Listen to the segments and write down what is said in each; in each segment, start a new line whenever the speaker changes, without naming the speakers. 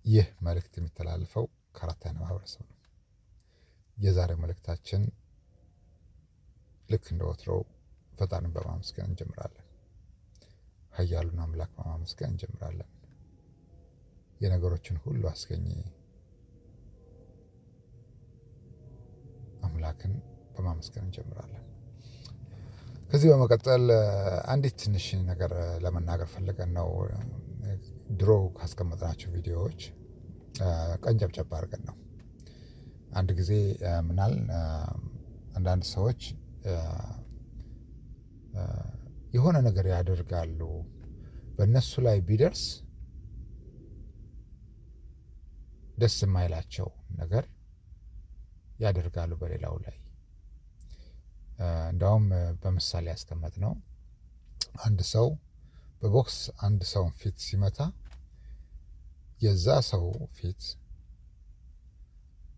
ይህ መልእክት የሚተላለፈው ከአራተኛ ማህበረሰብ ነው። የዛሬው መልእክታችን ልክ እንደ ወትሮው ፈጣሪን በማመስገን እንጀምራለን። ኃያሉን አምላክ በማመስገን እንጀምራለን። የነገሮችን ሁሉ አስገኚ አምላክን በማመስገን እንጀምራለን። ከዚህ በመቀጠል አንዲት ትንሽ ነገር ለመናገር ፈልገን ነው። ድሮ ካስቀመጥናቸው ቪዲዮዎች ቀንጨብጨብ አድርገን ነው። አንድ ጊዜ ምናል አንዳንድ ሰዎች የሆነ ነገር ያደርጋሉ፣ በእነሱ ላይ ቢደርስ ደስ የማይላቸው ነገር ያደርጋሉ በሌላው ላይ። እንዳውም በምሳሌ ያስቀመጥ ነው። አንድ ሰው በቦክስ አንድ ሰውን ፊት ሲመታ የዛ ሰው ፊት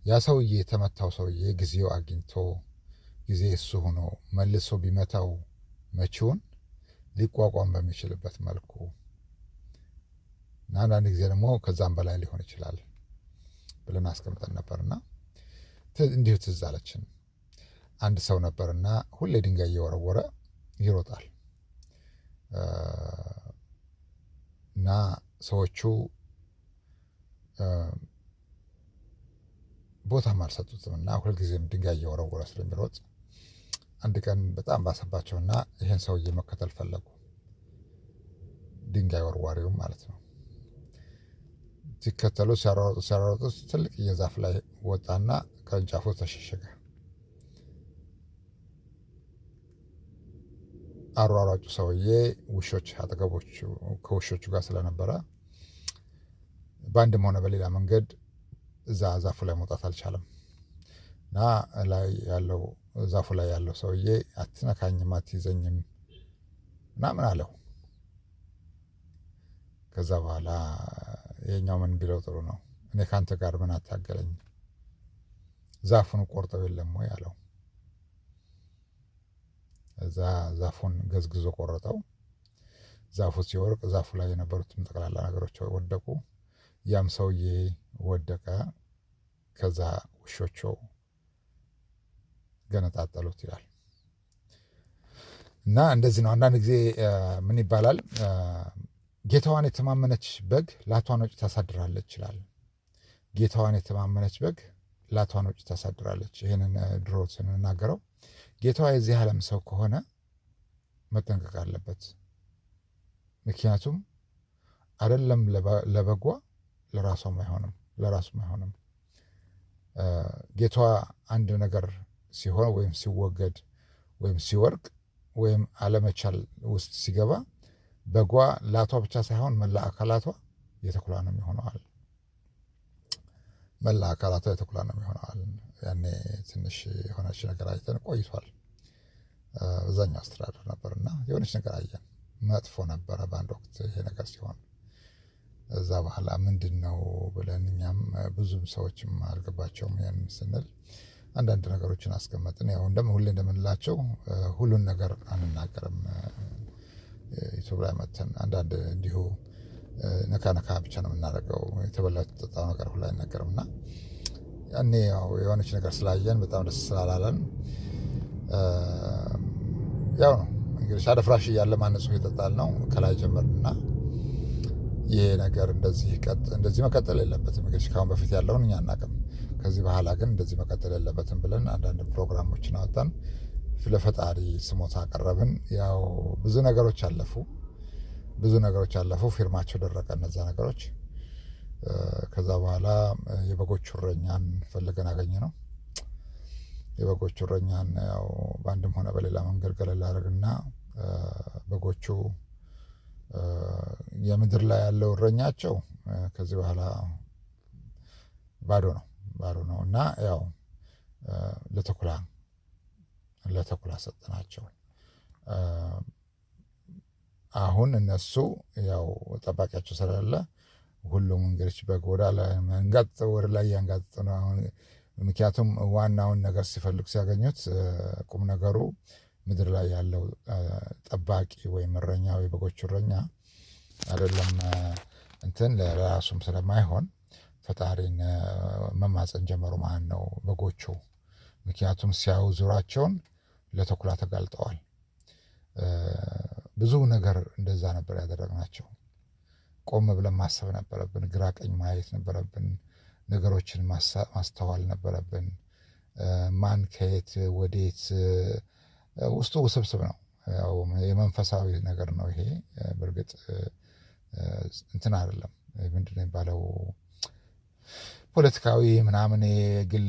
ያ ሰውዬ የተመታው ሰውዬ ጊዜው አግኝቶ ጊዜ እሱ ሆኖ መልሶ ቢመታው መቺውን ሊቋቋም በሚችልበት መልኩ እና አንዳንድ ጊዜ ደግሞ ከዛም በላይ ሊሆን ይችላል ብለን አስቀምጠን ነበርና እንዲሁ ትዝ አለችን። አንድ ሰው ነበርና ሁሌ ድንጋይ እየወረወረ ይሮጣል እና ሰዎቹ ቦታም አልሰጡትም እና ሁልጊዜም ድንጋይ እየወረወረ ስለሚሮጥ አንድ ቀን በጣም ባሰባቸውና ይሄን ሰውዬ መከተል ፈለጉ። ድንጋይ ወርዋሪውም ማለት ነው። ሲከተሉ ሲያሯሯጡ ትልቅ የዛፍ ላይ ወጣና ቅርንጫፉ ተሸሸገ። አሯሯጩ ሰውዬ ውሾች አጠገቦቹ ከውሾቹ ጋር ስለነበረ በአንድም ሆነ በሌላ መንገድ እዛ ዛፉ ላይ መውጣት አልቻለም እና ላይ ያለው ዛፉ ላይ ያለው ሰውዬ አትነካኝም፣ አትይዘኝም ምናምን አለው። ከዛ በኋላ ይሄኛው ምን ቢለው ጥሩ ነው፣ እኔ ካንተ ጋር ምን አታገለኝ፣ ዛፉን ቆርጠው የለም ወይ አለው። እዛ ዛፉን ገዝግዞ ቆረጠው። ዛፉ ሲወርቅ ዛፉ ላይ የነበሩትም ጠቅላላ ነገሮች ወደቁ። ያም ሰውዬ ወደቀ። ከዛ ውሾቹ ገነጣጠሉት ይላል። እና እንደዚህ ነው። አንዳንድ ጊዜ ምን ይባላል፣ ጌታዋን የተማመነች በግ ላቷን ወጭ ታሳድራለች ይላል። ጌታዋን የተማመነች በግ ላቷን ወጭ ታሳድራለች። ይህንን ድሮ ስንናገረው ጌታዋ የዚህ ዓለም ሰው ከሆነ መጠንቀቅ አለበት። ምክንያቱም አይደለም ለበጓ ለራሷም አይሆንም። ጌታዋ አንድ ነገር ሲሆን ወይም ሲወገድ ወይም ሲወርቅ ወይም አለመቻል ውስጥ ሲገባ በጓ ላቷ ብቻ ሳይሆን መላ አካላቷ የተኩላ ነው የሚሆነዋል። መላ አካላቷ የተኩላ ነው የሚሆነዋል። ያኔ ትንሽ የሆነች ነገር አይተን ቆይቷል። በዛኛው አስተዳደር ነበርና የሆነች ነገር አየን። መጥፎ ነበረ በአንድ ወቅት ይሄ ነገር ሲሆን፣ እዛ በኋላ ምንድን ነው ብለን እኛም ብዙም ሰዎችም አልገባቸውም። ያን ስንል አንዳንድ ነገሮችን አስቀመጥን። ያው ሁሌ እንደምንላቸው ሁሉን ነገር አንናገርም። ዩቱብ ላይ መተን አንዳንድ እንዲሁ ነካ ብቻ ነው የምናደርገው። የተበላ የተጠጣው ነገር ሁሉ አይነገርም እና ያኔ ያው የሆነች ነገር ስላየን በጣም ደስ ስላላለን ያው ነው እንግዲህ አደፍራሽ እያለ ማነጹ ይጠጣል ነው ከላይ ጀመርና ይሄ ነገር እንደዚህ መቀጠል የለበትም። እንግዲህ ካሁን በፊት ያለውን እኛ አናውቅም። ከዚህ በኋላ ግን እንደዚህ መቀጠል የለበትም ብለን አንዳንድ ፕሮግራሞችን አወጣን። ለፈጣሪ ስሞታ አቀረብን። ያው ብዙ ነገሮች አለፉ። ፊርማቸው ደረቀ እነዛ ነገሮች። ከዛ በኋላ የበጎቹ እረኛን ፈልገን አገኘ ነው። የበጎቹ እረኛን ያው በአንድም ሆነ በሌላ መንገድ ገለል አደረግና በጎቹ የምድር ላይ ያለው እረኛቸው ከዚህ በኋላ ባዶ ነው እና ያው ለተኩላ ሰጠናቸው። አሁን እነሱ ያው ጠባቂያቸው ስላለ ሁሉም እንግዲህ በግ ወደ ላይ ያንጋጥ ነው አሁን። ምክንያቱም ዋናውን ነገር ሲፈልጉ ሲያገኙት ቁም ነገሩ ምድር ላይ ያለው ጠባቂ ወይም እረኛ ወይ በጎቹ እረኛ አይደለም እንትን ለራሱም ስለማይሆን ፈጣሪን መማፀን ጀመሩ ማለት ነው በጎቹ። ምክንያቱም ሲያዩ ዙራቸውን ለተኩላ ተጋልጠዋል። ብዙ ነገር እንደዛ ነበር ያደረግናቸው። ቆም ብለን ማሰብ ነበረብን። ግራ ቀኝ ማየት ነበረብን። ነገሮችን ማስተዋል ነበረብን። ማን ከየት ወዴት፣ ውስጡ ውስብስብ ነው። ያው የመንፈሳዊ ነገር ነው ይሄ። በእርግጥ እንትን አይደለም፣ ምንድነው የሚባለው፣ ፖለቲካዊ ምናምን የግል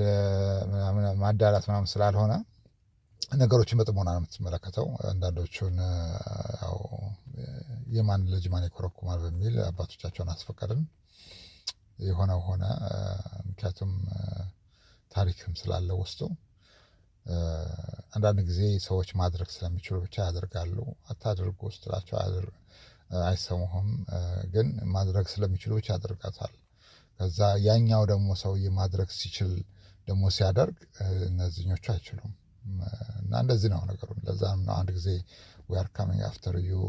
ምናምን ማዳላት ምናምን ስላልሆነ ነገሮችን በጥሞና ነው የምትመለከተው። አንዳንዶቹን ያው የማን ልጅ ማን ይኮረኩማል በሚል አባቶቻቸውን አስፈቀድን። የሆነው ሆነ። ምክንያቱም ታሪክም ስላለ ውስጡ አንዳንድ ጊዜ ሰዎች ማድረግ ስለሚችሉ ብቻ ያደርጋሉ። አታድርጉ ስትላቸው አይሰሙህም። ግን ማድረግ ስለሚችሉ ብቻ ያደርጋታል። ከዛ ያኛው ደግሞ ሰውዬ ማድረግ ሲችል ደግሞ ሲያደርግ እነዚህኞቹ አይችሉም። እና እንደዚህ ነው ነገሩ። ለዛም ነው አንድ ጊዜ we are coming after you,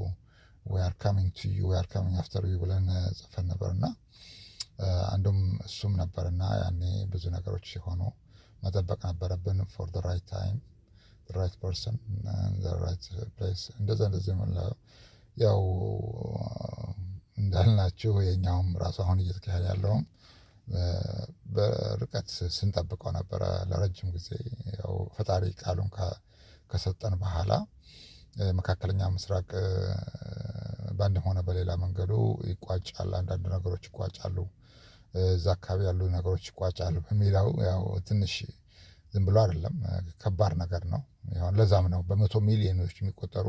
we are coming to you, we are coming after you ብለን ጽፈን ነበርና አንዱም እሱም ነበርና ያኔ ብዙ ነገሮች ሲሆኑ መጠበቅ ነበረብን። for the right time, the right person, the right place። እንደዚህ ያው እንዳልናችሁ የኛውም ራሱ አሁን እየተካሄደ ያለውም በርቀት ስንጠብቀው ነበረ ለረጅም ጊዜ። ያው ፈጣሪ ቃሉን ከሰጠን በኋላ መካከለኛ ምስራቅ በአንድም ሆነ በሌላ መንገዱ ይቋጫል። አንዳንድ ነገሮች ይቋጫሉ፣ እዛ አካባቢ ያሉ ነገሮች ይቋጫሉ በሚለው ያው ትንሽ ዝም ብሎ አይደለም፣ ከባድ ነገር ነው። ለዛም ነው በመቶ ሚሊዮኖች የሚቆጠሩ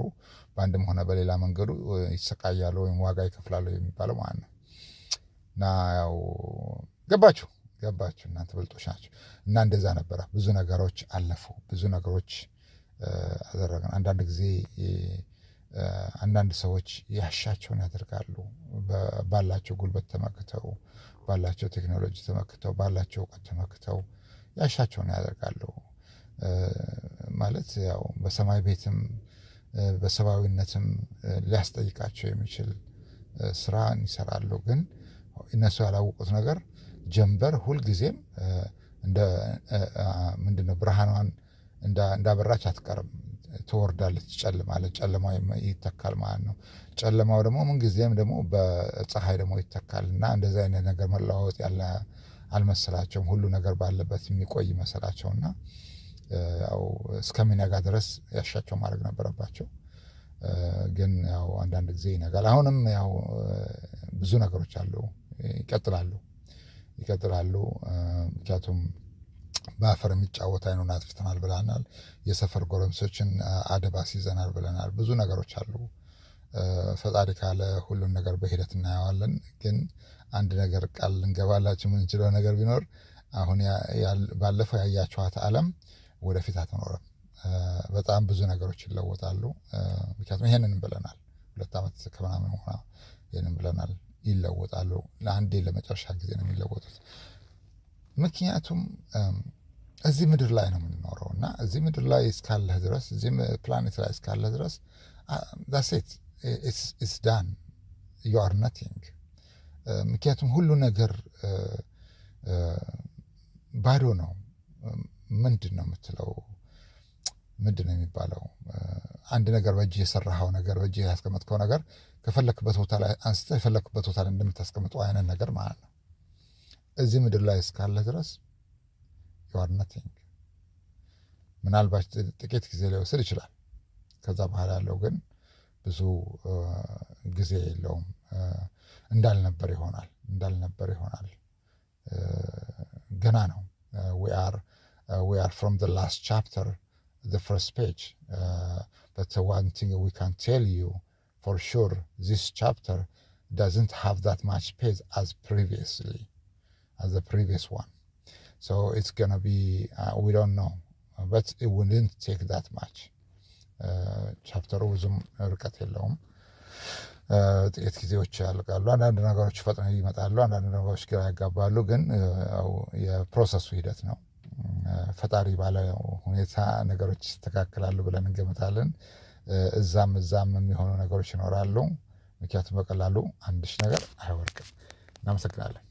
በአንድም ሆነ በሌላ መንገዱ ይሰቃያሉ ወይም ዋጋ ይከፍላሉ የሚባለው ማለት ነው። እና ያው ገባችሁ እናንተ ብልጦች ናቸው። እና እንደዛ ነበረ። ብዙ ነገሮች አለፉ፣ ብዙ ነገሮች አደረግን። አንዳንድ ጊዜ አንዳንድ ሰዎች ያሻቸውን ያደርጋሉ። ባላቸው ጉልበት ተመክተው፣ ባላቸው ቴክኖሎጂ ተመክተው፣ ባላቸው እውቀት ተመክተው ያሻቸውን ያደርጋሉ። ማለት ያው በሰማይ ቤትም በሰብአዊነትም ሊያስጠይቃቸው የሚችል ስራን ይሰራሉ። ግን እነሱ ያላወቁት ነገር ጀንበር ሁልጊዜም እንደ ምንድነው ብርሃኗን እንዳበራች አትቀርም፣ ትወርዳለች፣ ትጨልማለች። ጨለማው ይተካል ማለት ነው። ጨለማው ደግሞ ምንጊዜም ደግሞ በፀሐይ ደግሞ ይተካል። እና እንደዚህ አይነት ነገር መለዋወጥ ያለ አልመሰላቸውም። ሁሉ ነገር ባለበት የሚቆይ መሰላቸውና ያው እስከሚነጋ ድረስ ያሻቸው ማድረግ ነበረባቸው። ግን ያው አንዳንድ ጊዜ ይነጋል። አሁንም ያው ብዙ ነገሮች አሉ፣ ይቀጥላሉ። ምክንያቱም በአፈር የሚጫወት አይኑን አጥፍተናል ብለናል። የሰፈር ጎረምሶችን አደብ አስይዘናል ብለናል። ብዙ ነገሮች አሉ። ፈጣሪ ካለ ሁሉን ነገር በሂደት እናየዋለን። ግን አንድ ነገር ቃል ልንገባላችሁ የምንችለው ነገር ቢኖር አሁን ባለፈው ያያችኋት ዓለም ወደፊት አትኖርም። በጣም ብዙ ነገሮች ይለወጣሉ። ምክንያቱም ይሄንንም ብለናል። 2 ዓመት ከምናምን ሆና ይሄንን ብለናል። ይለወጣሉ። ለአንዴ ለመጨረሻ ጊዜ ነው የሚለወጡት። ምክንያቱም እዚህ ምድር ላይ ነው የምንኖረው እና እዚህ ምድር ላይ እስካለህ ድረስ፣ እዚህ ፕላኔት ላይ እስካለህ ድረስ that's it, it's done, you are nothing። ምክንያቱም ሁሉ ነገር ባዶ ነው። ምንድን ነው የምትለው? ምንድን ነው የሚባለው? አንድ ነገር በእጅህ የሰራኸው ነገር፣ በእጅህ ያስቀመጥከው ነገር ከፈለክበት ቦታ ላይ አንስተህ የፈለክበት ቦታ ላይ እንደምታስቀምጠው አይነት ነገር ማለት ነው። እዚህ ምድር ላይ እስካለ ድረስ you are nothing። ምናልባት ጥቂት ጊዜ ሊወስድ ይችላል። ከዛ በኋላ ያለው ግን ብዙ ጊዜ የለውም። እንዳልነበር ይሆናል። ገና ነው። we are from the last chapter, the first page. But one thing we can tell you for sure, this chapter doesn't have that much page as the previous one. So it's gonna be we don't know, but it wouldn't take that much. ቻፕተሩ ብዙም ርቀት የለውም። ጥቂት ጊዜዎች ያልቃሉ። አንዳንድ ነገሮች ፈጥነው ይመጣሉ፣ አንዳንድ ነገሮች ግራ ያጋባሉ። ግን የፕሮሰሱ ሂደት ነው። ፈጣሪ ባለ ሁኔታ ነገሮች ይስተካከላሉ ብለን እንገምታለን። እዛም የሚሆኑ ነገሮች ይኖራሉ። ምክንያቱም በቀላሉ አንድሽ ነገር አይወርቅም። እናመሰግናለን።